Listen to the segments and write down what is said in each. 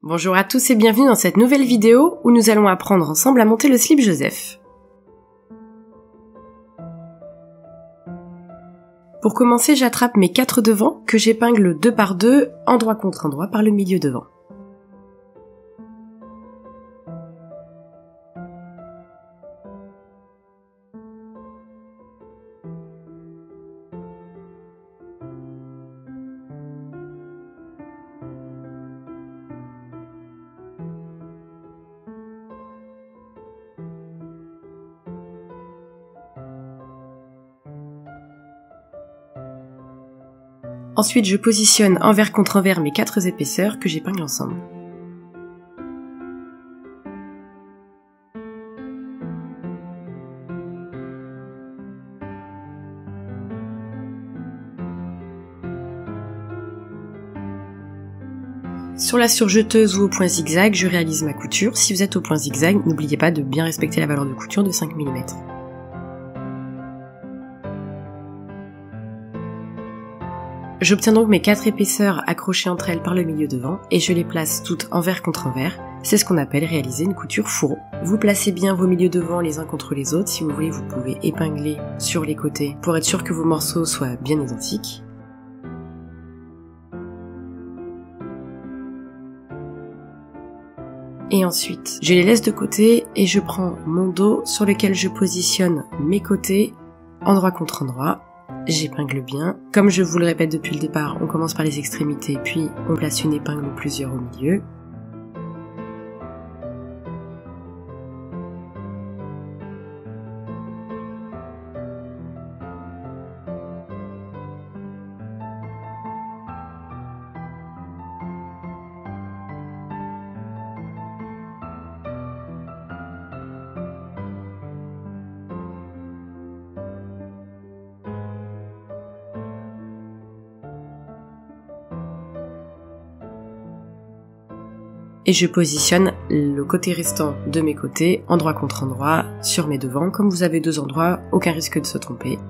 Bonjour à tous et bienvenue dans cette nouvelle vidéo où nous allons apprendre ensemble à monter le slip Joseph. Pour commencer, j'attrape mes 4 devants que j'épingle 2 par 2, endroit contre endroit par le milieu devant. Ensuite, je positionne envers contre envers mes 4 épaisseurs que j'épingle ensemble. Sur la surjeteuse ou au point zigzag, je réalise ma couture. Si vous êtes au point zigzag, n'oubliez pas de bien respecter la valeur de couture de 5 mm. J'obtiens donc mes 4 épaisseurs accrochées entre elles par le milieu devant et je les place toutes envers contre envers. C'est ce qu'on appelle réaliser une couture fourreau. Vous placez bien vos milieux devant les uns contre les autres. Si vous voulez, vous pouvez épingler sur les côtés pour être sûr que vos morceaux soient bien identiques. Et ensuite, je les laisse de côté et je prends mon dos sur lequel je positionne mes côtés endroit contre endroit. J'épingle bien. Comme je vous le répète depuis le départ, on commence par les extrémités, puis on place une épingle ou plusieurs au milieu. Et je positionne le côté restant de mes côtés, endroit contre endroit, sur mes devants. Comme vous avez 2 endroits, aucun risque de se tromper.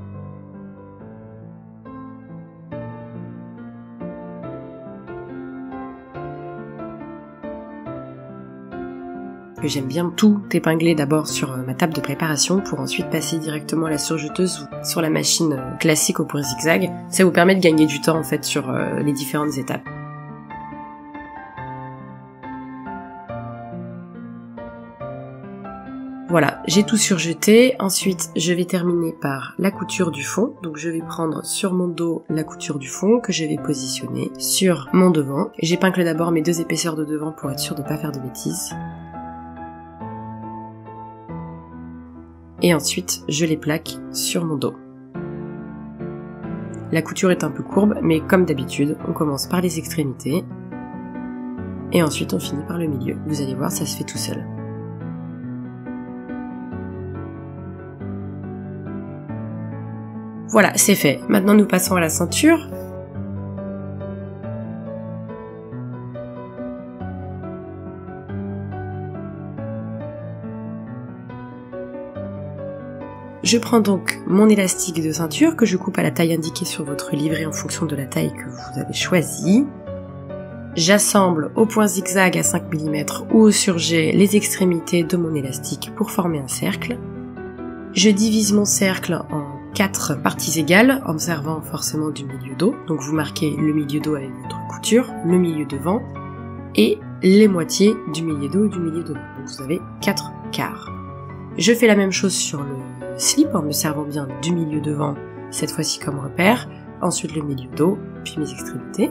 J'aime bien tout épingler d'abord sur ma table de préparation pour ensuite passer directement à la surjeteuse ou sur la machine classique au point zigzag. Ça vous permet de gagner du temps en fait sur les différentes étapes. Voilà, j'ai tout surjeté. Ensuite, je vais terminer par la couture du fond. Donc je vais prendre sur mon dos la couture du fond que je vais positionner sur mon devant. J'épingle d'abord mes 2 épaisseurs de devant pour être sûr de ne pas faire de bêtises. Et ensuite, je les plaque sur mon dos. La couture est un peu courbe, mais comme d'habitude, on commence par les extrémités. Et ensuite, on finit par le milieu. Vous allez voir, ça se fait tout seul. Voilà, c'est fait. Maintenant, nous passons à la ceinture. Je prends donc mon élastique de ceinture que je coupe à la taille indiquée sur votre livret en fonction de la taille que vous avez choisie. J'assemble au point zigzag à 5 mm ou au surjet les extrémités de mon élastique pour former un cercle. Je divise mon cercle en 4 parties égales, en servant forcément du milieu dos. Donc vous marquez le milieu dos avec votre couture, le milieu devant et les moitiés du milieu dos et du milieu devant. Donc vous avez 4 quarts. Je fais la même chose sur le slip en me servant bien du milieu devant, cette fois-ci comme repère, ensuite le milieu dos, puis mes extrémités.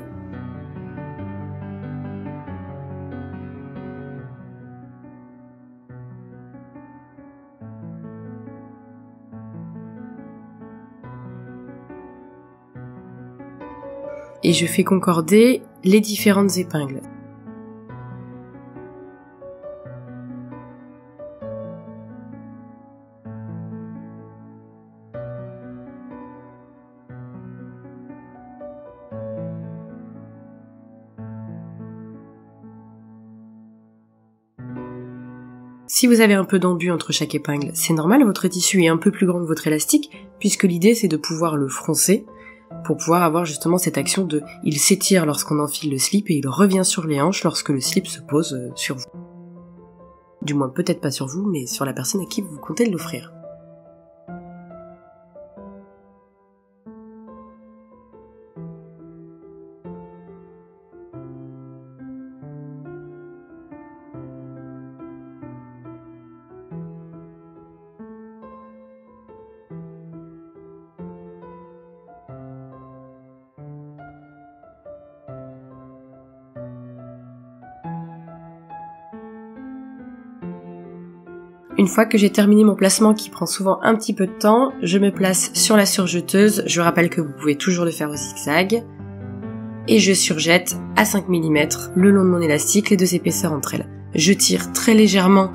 Et je fais concorder les différentes épingles. Si vous avez un peu d'embu entre chaque épingle, c'est normal, votre tissu est un peu plus grand que votre élastique, puisque l'idée c'est de pouvoir le froncer pour pouvoir avoir justement cette action de il s'étire lorsqu'on enfile le slip et il revient sur les hanches lorsque le slip se pose sur vous. Du moins peut-être pas sur vous, mais sur la personne à qui vous comptez l'offrir. Une fois que j'ai terminé mon placement qui prend souvent un petit peu de temps, je me place sur la surjeteuse, je rappelle que vous pouvez toujours le faire au zigzag, et je surjette à 5 mm le long de mon élastique, les deux épaisseurs entre elles. Je tire très légèrement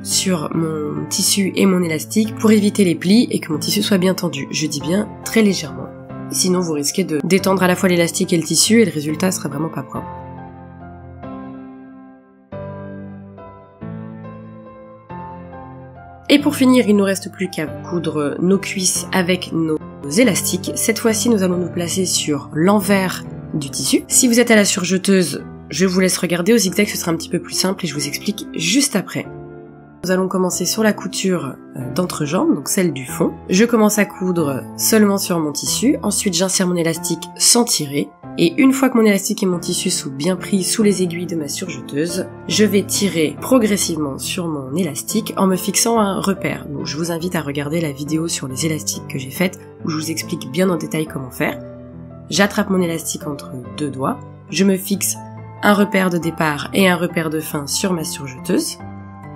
sur mon tissu et mon élastique pour éviter les plis et que mon tissu soit bien tendu. Je dis bien très légèrement. Sinon vous risquez de détendre à la fois l'élastique et le tissu et le résultat sera vraiment pas propre. Et pour finir, il nous reste plus qu'à coudre nos cuisses avec nos élastiques. Cette fois-ci, nous allons nous placer sur l'envers du tissu. Si vous êtes à la surjeteuse, je vous laisse regarder. Au zigzag, ce sera un petit peu plus simple et je vous explique juste après. Nous allons commencer sur la couture d'entrejambe, donc celle du fond. Je commence à coudre seulement sur mon tissu. Ensuite, j'insère mon élastique sans tirer. Et une fois que mon élastique et mon tissu sont bien pris sous les aiguilles de ma surjeteuse, je vais tirer progressivement sur mon élastique en me fixant un repère. Donc je vous invite à regarder la vidéo sur les élastiques que j'ai faite où je vous explique bien en détail comment faire. J'attrape mon élastique entre deux doigts, je me fixe un repère de départ et un repère de fin sur ma surjeteuse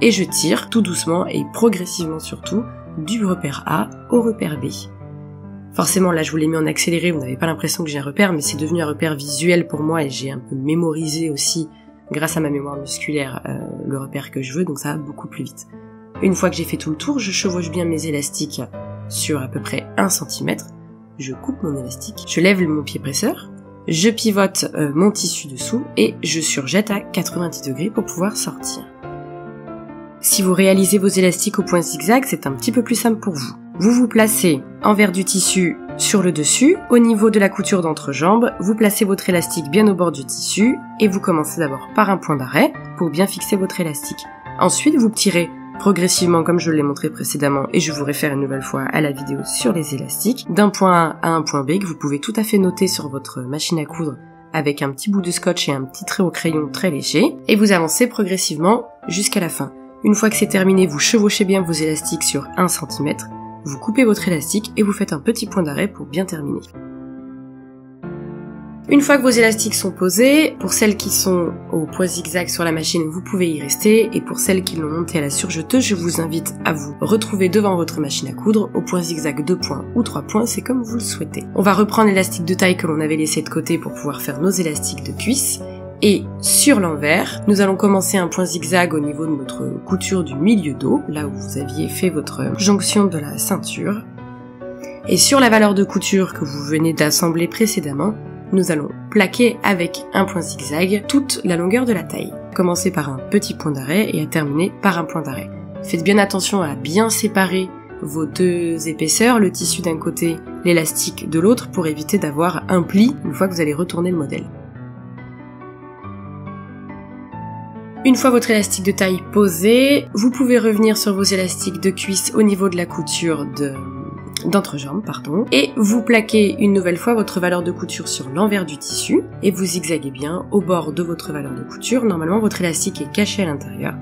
et je tire tout doucement et progressivement surtout du repère A au repère B. Forcément, là, je vous l'ai mis en accéléré, vous n'avez pas l'impression que j'ai un repère, mais c'est devenu un repère visuel pour moi et j'ai un peu mémorisé aussi, grâce à ma mémoire musculaire, le repère que je veux, donc ça va beaucoup plus vite. Une fois que j'ai fait tout le tour, je chevauche bien mes élastiques sur à peu près 1 cm, je coupe mon élastique, je lève mon pied presseur, je pivote mon tissu dessous et je surjette à 90 degrés pour pouvoir sortir. Si vous réalisez vos élastiques au point zigzag, c'est un petit peu plus simple pour vous. Vous vous placez envers du tissu sur le dessus, au niveau de la couture d'entrejambe, vous placez votre élastique bien au bord du tissu et vous commencez d'abord par un point d'arrêt pour bien fixer votre élastique. Ensuite, vous tirez progressivement comme je l'ai montré précédemment et je vous réfère une nouvelle fois à la vidéo sur les élastiques, d'un point A à un point B que vous pouvez tout à fait noter sur votre machine à coudre avec un petit bout de scotch et un petit trait au crayon très léger et vous avancez progressivement jusqu'à la fin. Une fois que c'est terminé, vous chevauchez bien vos élastiques sur 1 cm, vous coupez votre élastique et vous faites un petit point d'arrêt pour bien terminer. Une fois que vos élastiques sont posés, pour celles qui sont au point zigzag sur la machine, vous pouvez y rester, et pour celles qui l'ont monté à la surjeteuse, je vous invite à vous retrouver devant votre machine à coudre, au point zigzag 2 points ou 3 points, c'est comme vous le souhaitez. On va reprendre l'élastique de taille que l'on avait laissé de côté pour pouvoir faire nos élastiques de cuisse, et sur l'envers, nous allons commencer un point zigzag au niveau de notre couture du milieu dos, là où vous aviez fait votre jonction de la ceinture. Et sur la valeur de couture que vous venez d'assembler précédemment, nous allons plaquer avec un point zigzag toute la longueur de la taille. Commencer par un petit point d'arrêt et à terminer par un point d'arrêt. Faites bien attention à bien séparer vos deux épaisseurs, le tissu d'un côté, l'élastique de l'autre, pour éviter d'avoir un pli une fois que vous allez retourner le modèle. Une fois votre élastique de taille posé, vous pouvez revenir sur vos élastiques de cuisse au niveau de la couture d'entrejambe, et vous plaquez une nouvelle fois votre valeur de couture sur l'envers du tissu, et vous zigzaguez bien au bord de votre valeur de couture. Normalement, votre élastique est caché à l'intérieur.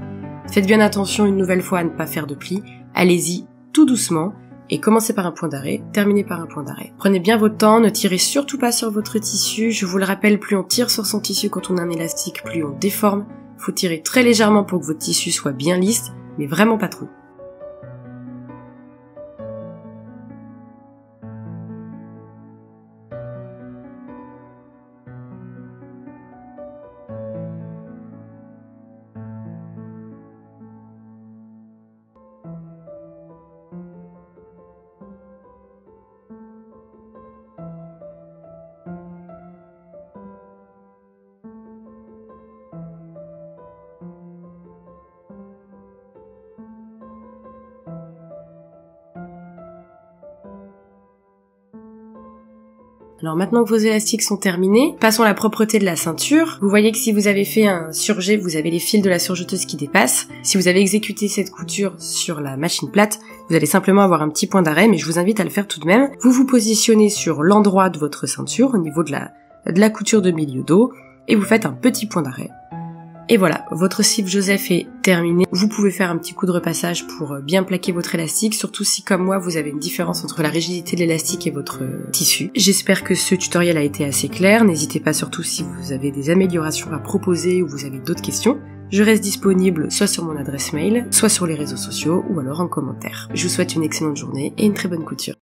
Faites bien attention une nouvelle fois à ne pas faire de plis. Allez-y tout doucement, et commencez par un point d'arrêt, terminez par un point d'arrêt. Prenez bien votre temps, ne tirez surtout pas sur votre tissu. Je vous le rappelle, plus on tire sur son tissu quand on a un élastique, plus on déforme. Faut tirer très légèrement pour que votre tissu soit bien lisse, mais vraiment pas trop. Alors maintenant que vos élastiques sont terminés, passons à la propreté de la ceinture. Vous voyez que si vous avez fait un surjet, vous avez les fils de la surjeteuse qui dépassent. Si vous avez exécuté cette couture sur la machine plate, vous allez simplement avoir un petit point d'arrêt, mais je vous invite à le faire tout de même. Vous vous positionnez sur l'endroit de votre ceinture, au niveau de la couture de milieu dos, et vous faites un petit point d'arrêt. Et voilà, votre slip Joseph est terminé. Vous pouvez faire un petit coup de repassage pour bien plaquer votre élastique, surtout si comme moi vous avez une différence entre la rigidité de l'élastique et votre tissu. J'espère que ce tutoriel a été assez clair. N'hésitez pas surtout si vous avez des améliorations à proposer ou vous avez d'autres questions. Je reste disponible soit sur mon adresse mail, soit sur les réseaux sociaux ou alors en commentaire. Je vous souhaite une excellente journée et une très bonne couture.